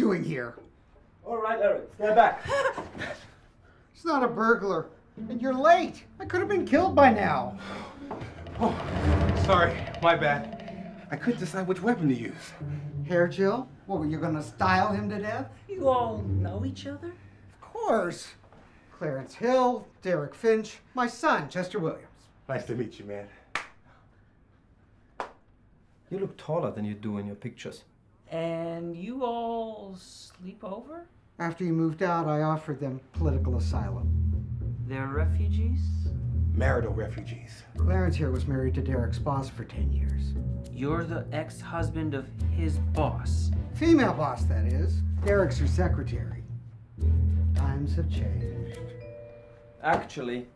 doing here? All right, Larry, stand back. It's not a burglar. And you're late. I could have been killed by now. Oh, sorry, my bad. I couldn't decide which weapon to use. Hair Jill? What, were you gonna style him to death? You all know each other? Of course. Clarence Hill, Derek Finch, my son, Chester Williams. Nice to meet you, man. You look taller than you do in your pictures. And you all sleep over? After you moved out, I offered them political asylum. They're refugees? Marital refugees. Clarence here was married to Derek's boss for 10 years. You're the ex-husband of his boss. Female boss, that is. Derek's her secretary. Times have changed. Actually,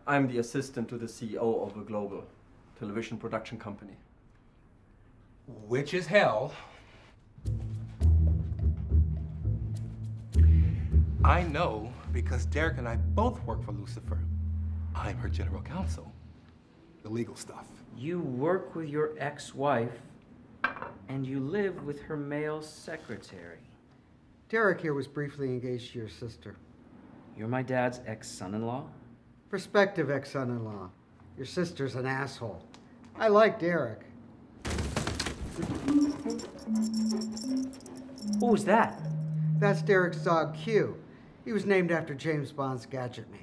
I'm the assistant to the CEO of a global television production company. Which is hell. I know because Derek and I both work for Lucifer. I'm her general counsel. The legal stuff. You work with your ex-wife, and you live with her male secretary. Derek here was briefly engaged to your sister. You're my dad's ex-son-in-law? Prospective ex-son-in-law. Your sister's an asshole. I like Derek. Who was that? That's Derek's dog, Q. He was named after James Bond's Gadget Man.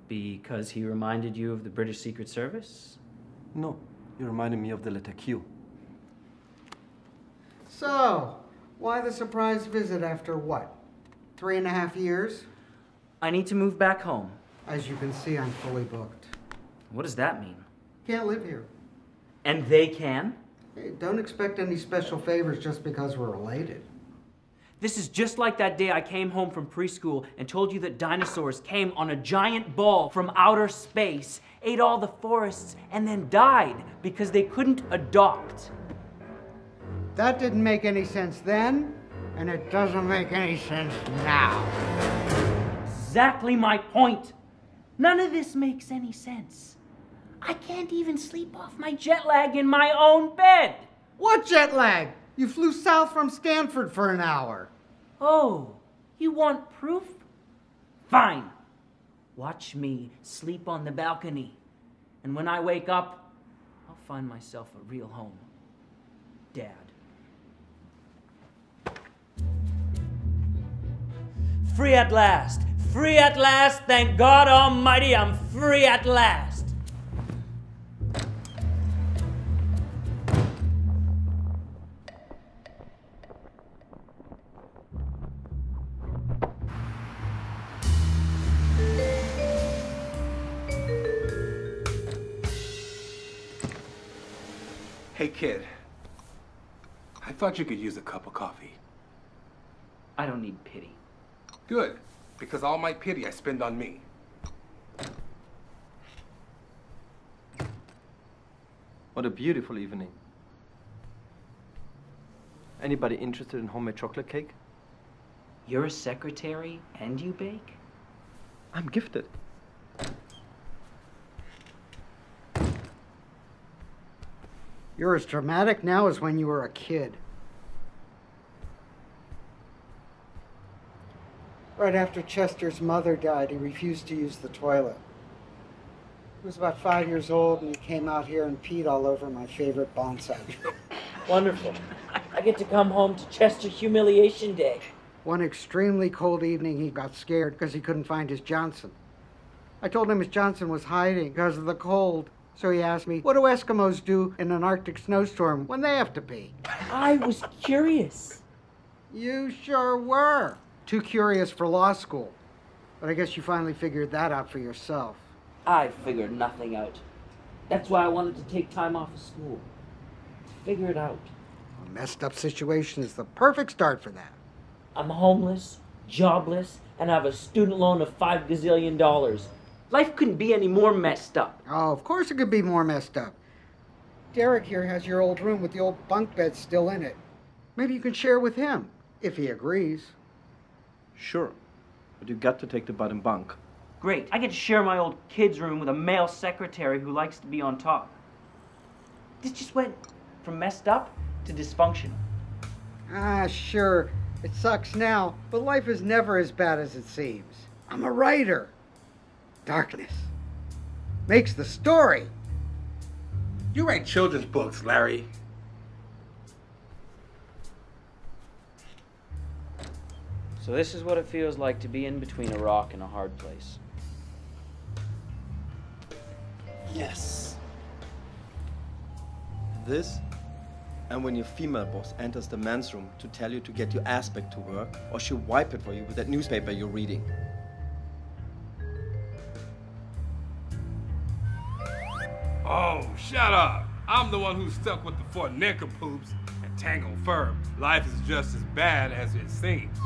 Because he reminded you of the British Secret Service? No, you reminded me of the letter Q. So, why the surprise visit after what? 3.5 years? I need to move back home. As you can see, I'm fully booked. What does that mean? Can't live here. And they can? Hey, don't expect any special favors just because we're related. This is just like that day I came home from preschool and told you that dinosaurs came on a giant ball from outer space, ate all the forests, and then died because they couldn't adopt. That didn't make any sense then, and it doesn't make any sense now. Exactly my point. None of this makes any sense. I can't even sleep off my jet lag in my own bed. What jet lag? You flew south from Stanford for an hour. Oh, you want proof? Fine. Watch me sleep on the balcony. And when I wake up, I'll find myself a real home. Dad. Free at last. Free at last. Thank God Almighty, I'm free at last. Hey, kid. I thought you could use a cup of coffee. I don't need pity. Good, because all my pity I spend on me. What a beautiful evening. Anybody interested in homemade chocolate cake? You're a secretary and you bake? I'm gifted. You're as dramatic now as when you were a kid. Right after Chester's mother died, he refused to use the toilet. He was about 5 years old, and he came out here and peed all over my favorite bonsai. Wonderful. I get to come home to Chester Humiliation Day. One extremely cold evening, he got scared because he couldn't find his Johnson. I told him his Johnson was hiding because of the cold. So he asked me, what do Eskimos do in an Arctic snowstorm when they have to pee? I was curious. You sure were. Too curious for law school. But I guess you finally figured that out for yourself. I figured nothing out. That's why I wanted to take time off of school. To figure it out. A messed up situation is the perfect start for that. I'm homeless, jobless, and I have a student loan of $5 gazillion. Life couldn't be any more messed up. Oh, of course it could be more messed up. Derek here has your old room with the old bunk bed still in it. Maybe you can share with him, if he agrees. Sure, but you got to take the bottom bunk. Great. I get to share my old kid's room with a male secretary who likes to be on top. This just went from messed up to dysfunctional. Ah, sure. It sucks now, but life is never as bad as it seems. I'm a writer. Darkness makes the story. You write children's books, Larry. So this is what it feels like to be in between a rock and a hard place. Yes. This, and when your female boss enters the men's room to tell you to get your ass back to work, or she'll wipe it for you with that newspaper you're reading. Oh, shut up. I'm the one who's stuck with the four nincompoops and tangled fur. Life is just as bad as it seems.